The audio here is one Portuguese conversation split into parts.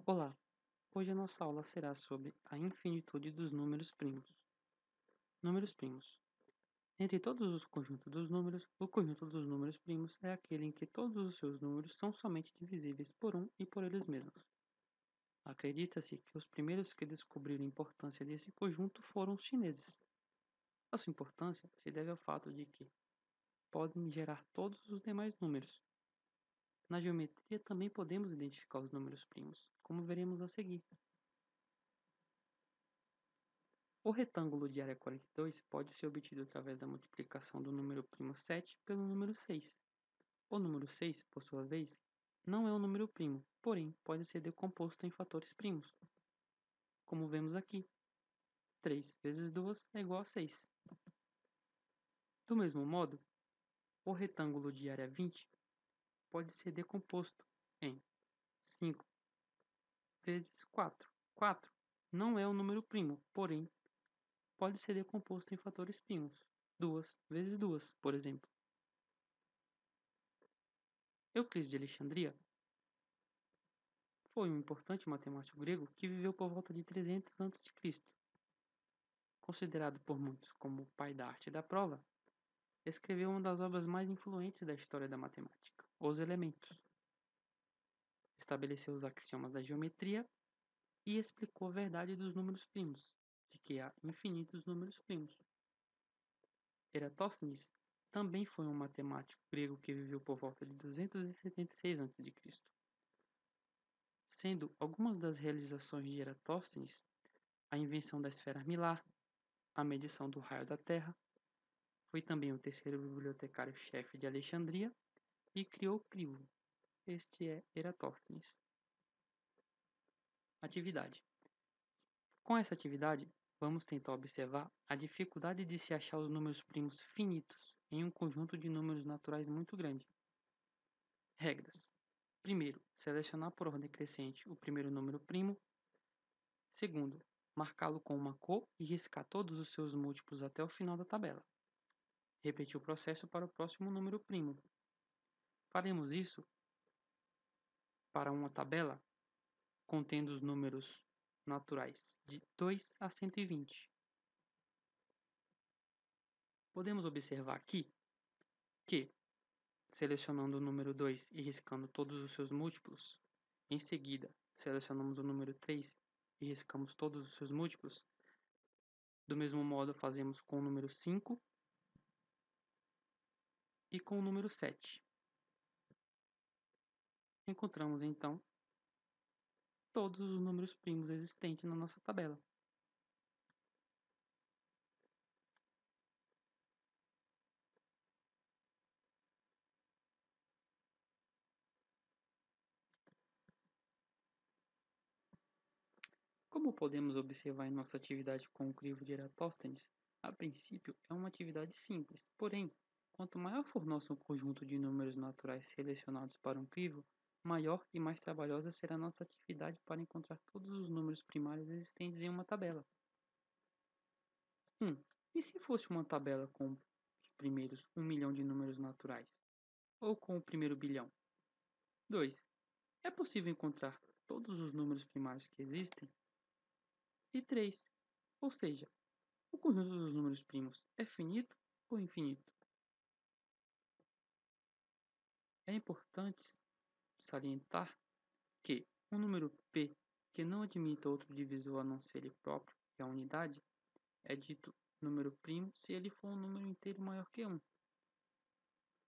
Olá, hoje a nossa aula será sobre a infinitude dos números primos. Números primos. Entre todos os conjuntos dos números, o conjunto dos números primos é aquele em que todos os seus números são somente divisíveis por um e por eles mesmos. Acredita-se que os primeiros que descobriram a importância desse conjunto foram os chineses. A sua importância se deve ao fato de que podem gerar todos os demais números. Na geometria também podemos identificar os números primos, como veremos a seguir. O retângulo de área 42 pode ser obtido através da multiplicação do número primo 7 pelo número 6. O número 6, por sua vez, não é um número primo, porém pode ser decomposto em fatores primos, como vemos aqui. 3 vezes 2 é igual a 6. Do mesmo modo, o retângulo de área 20 pode ser decomposto em 5 vezes 4. 4 não é um número primo, porém pode ser decomposto em fatores primos. 2 vezes 2, por exemplo. Euclides de Alexandria foi um importante matemático grego que viveu por volta de 300 a.C. Considerado por muitos como o pai da arte da prova, escreveu uma das obras mais influentes da história da matemática, Os Elementos. Estabeleceu os axiomas da geometria e explicou a verdade dos números primos, de que há infinitos números primos. Eratóstenes também foi um matemático grego que viveu por volta de 276 a.C. Sendo algumas das realizações de Eratóstenes a invenção da esfera armilar, a medição do raio da Terra. Foi também o terceiro bibliotecário-chefe de Alexandria e criou o crivo. Este é Eratóstenes. Atividade. Com essa atividade, vamos tentar observar a dificuldade de se achar os números primos finitos em um conjunto de números naturais muito grande. Regras. Primeiro, selecionar por ordem crescente o primeiro número primo. Segundo, marcá-lo com uma cor e riscar todos os seus múltiplos até o final da tabela. Repetir o processo para o próximo número primo. Faremos isso para uma tabela contendo os números naturais de 2 a 120. Podemos observar aqui que, selecionando o número 2 e riscando todos os seus múltiplos, em seguida selecionamos o número 3 e riscamos todos os seus múltiplos, do mesmo modo fazemos com o número 5 e com o número 7. Encontramos então todos os números primos existentes na nossa tabela. Como podemos observar em nossa atividade com o crivo de Eratóstenes, a princípio é uma atividade simples, porém, quanto maior for nosso conjunto de números naturais selecionados para um crivo, maior e mais trabalhosa será nossa atividade para encontrar todos os números primários existentes em uma tabela. 1. E se fosse uma tabela com os primeiros 1 milhão de números naturais? Ou com o primeiro bilhão? 2. É possível encontrar todos os números primários que existem? E 3. Ou seja, o conjunto dos números primos é finito ou infinito? É importante salientar que um número p que não admita outro divisor a não ser ele próprio, que é a unidade, é dito número primo se ele for um número inteiro maior que 1.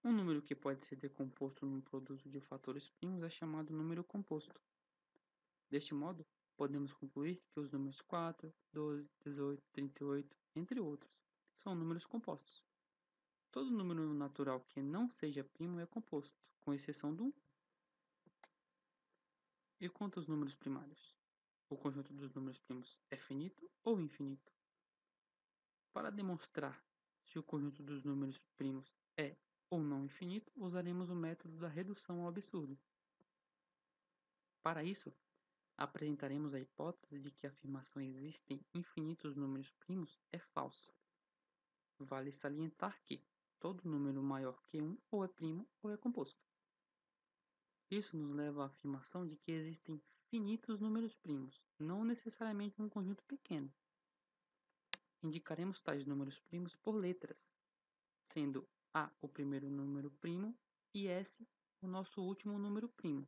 Um número que pode ser decomposto num produto de fatores primos é chamado número composto. Deste modo, podemos concluir que os números 4, 12, 18, 38, entre outros, são números compostos. Todo número natural que não seja primo é composto, com exceção do 1. E quanto aos números primários? O conjunto dos números primos é finito ou infinito? Para demonstrar se o conjunto dos números primos é ou não infinito, usaremos o método da redução ao absurdo. Para isso, apresentaremos a hipótese de que a afirmação existem infinitos números primos é falsa. Vale salientar que todo número maior que 1 ou é primo ou é composto. Isso nos leva à afirmação de que existem finitos números primos, não necessariamente um conjunto pequeno. Indicaremos tais números primos por letras, sendo A o primeiro número primo e S o nosso último número primo.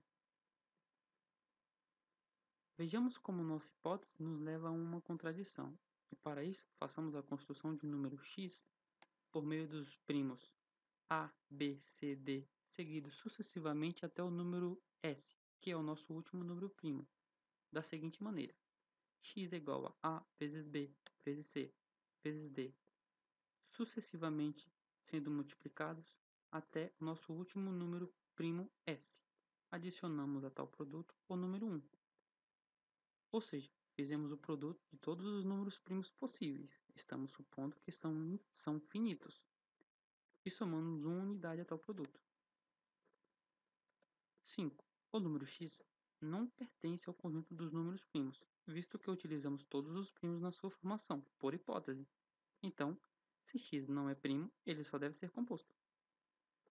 Vejamos como nossa hipótese nos leva a uma contradição, e para isso façamos a construção de um número x por meio dos primos A, B, C, D, seguidos sucessivamente até o número S, que é o nosso último número primo, da seguinte maneira: x é igual a vezes B vezes C vezes D, sucessivamente sendo multiplicados até o nosso último número primo S. Adicionamos a tal produto o número 1. Ou seja, fizemos o produto de todos os números primos possíveis. Estamos supondo que são finitos. E somamos uma unidade a tal produto. 5. O número x não pertence ao conjunto dos números primos, visto que utilizamos todos os primos na sua formação, por hipótese. Então, se x não é primo, ele só deve ser composto.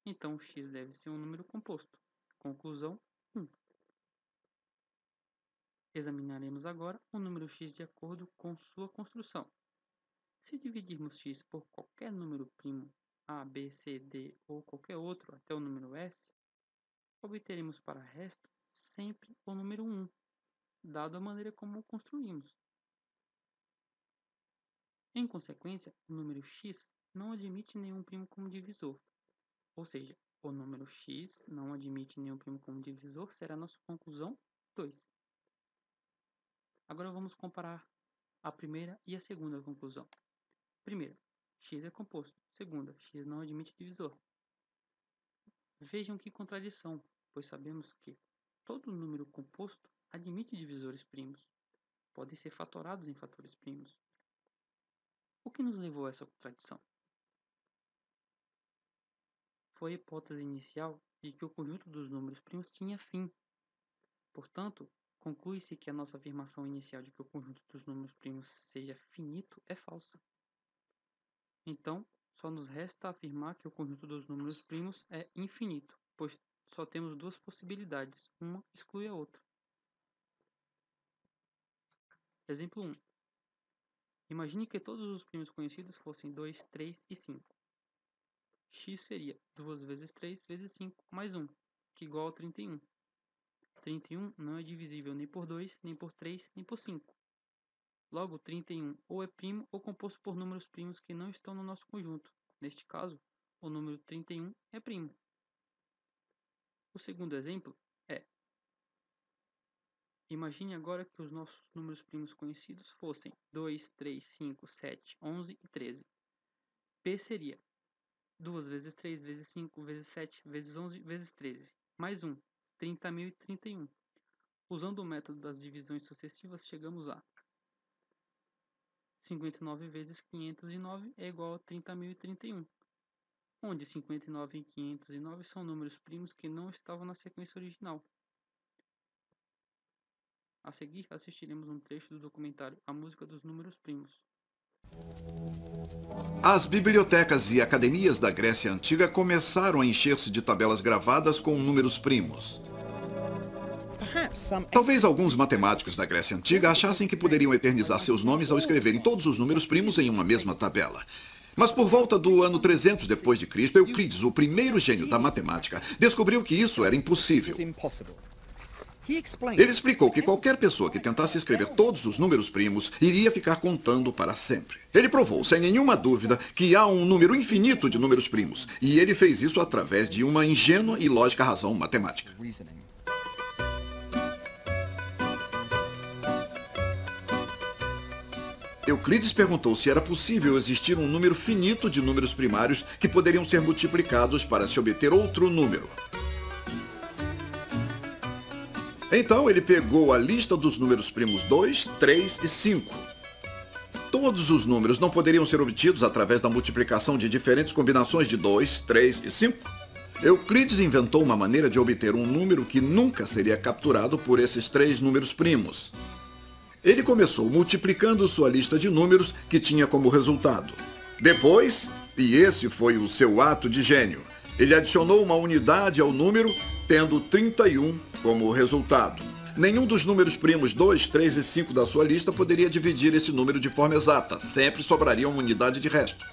Então, x deve ser um número composto. Conclusão 1. Examinaremos agora o número x de acordo com sua construção. Se dividirmos x por qualquer número primo, a, b, c, d ou qualquer outro até o número s, obteremos para resto sempre o número 1, dado a maneira como o construímos. Em consequência, o número x não admite nenhum primo como divisor, ou seja, o número x não admite nenhum primo como divisor será a nossa conclusão 2. Agora vamos comparar a primeira e a segunda conclusão. Primeira, x é composto. Segunda, x não admite divisor. Vejam que contradição, pois sabemos que todo número composto admite divisores primos. Podem ser fatorados em fatores primos. O que nos levou a essa contradição? Foi a hipótese inicial de que o conjunto dos números primos tinha fim. Portanto, conclui-se que a nossa afirmação inicial de que o conjunto dos números primos seja finito é falsa. Então, só nos resta afirmar que o conjunto dos números primos é infinito, pois só temos duas possibilidades, uma exclui a outra. Exemplo 1. Imagine que todos os primos conhecidos fossem 2, 3 e 5. X seria 2 vezes 3 vezes 5 mais 1, que é igual a 31. 31 não é divisível nem por 2, nem por 3, nem por 5. Logo, 31 ou é primo ou composto por números primos que não estão no nosso conjunto. Neste caso, o número 31 é primo. O segundo exemplo é: imagine agora que os nossos números primos conhecidos fossem 2, 3, 5, 7, 11 e 13. P seria 2 vezes 3 vezes 5 vezes 7 vezes 11 vezes 13, mais 1, 30.031. Usando o método das divisões sucessivas, chegamos a 59 vezes 509 é igual a 30.031, onde 59 e 509 são números primos que não estavam na sequência original. A seguir, assistiremos um trecho do documentário A Música dos Números Primos. As bibliotecas e academias da Grécia Antiga começaram a encher-se de tabelas gravadas com números primos. Talvez alguns matemáticos da Grécia Antiga achassem que poderiam eternizar seus nomes ao escreverem todos os números primos em uma mesma tabela. Mas por volta do ano 300 depois de Cristo, Euclides, o primeiro gênio da matemática, descobriu que isso era impossível. Ele explicou que qualquer pessoa que tentasse escrever todos os números primos iria ficar contando para sempre. Ele provou, sem nenhuma dúvida, que há um número infinito de números primos, e ele fez isso através de uma ingênua e lógica razão matemática. Euclides perguntou se era possível existir um número finito de números primários que poderiam ser multiplicados para se obter outro número. Então ele pegou a lista dos números primos 2, 3 e 5. Todos os números não poderiam ser obtidos através da multiplicação de diferentes combinações de 2, 3 e 5. Euclides inventou uma maneira de obter um número que nunca seria capturado por esses três números primos. Ele começou multiplicando sua lista de números, que tinha como resultado. Depois, e esse foi o seu ato de gênio, ele adicionou uma unidade ao número tendo 31 como resultado. Nenhum dos números primos 2, 3 e 5 da sua lista poderia dividir esse número de forma exata. Sempre sobraria uma unidade de resto.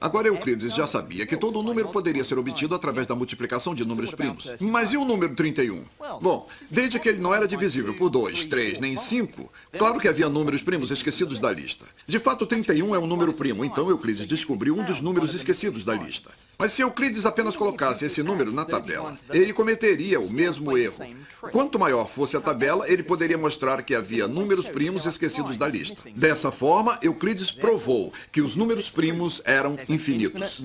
Agora Euclides já sabia que todo número poderia ser obtido através da multiplicação de números primos. Mas e o número 31? Bom, desde que ele não era divisível por 2, 3 nem 5, claro que havia números primos esquecidos da lista. De fato, 31 é um número primo, então Euclides descobriu um dos números esquecidos da lista. Mas se Euclides apenas colocasse esse número na tabela, ele cometeria o mesmo erro. Quanto maior fosse a tabela, ele poderia mostrar que havia números primos esquecidos da lista. Dessa forma, Euclides provou que os números primos eram infinitos.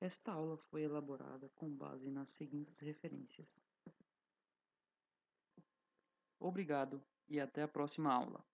Esta aula foi elaborada com base nas seguintes referências. Obrigado e até a próxima aula.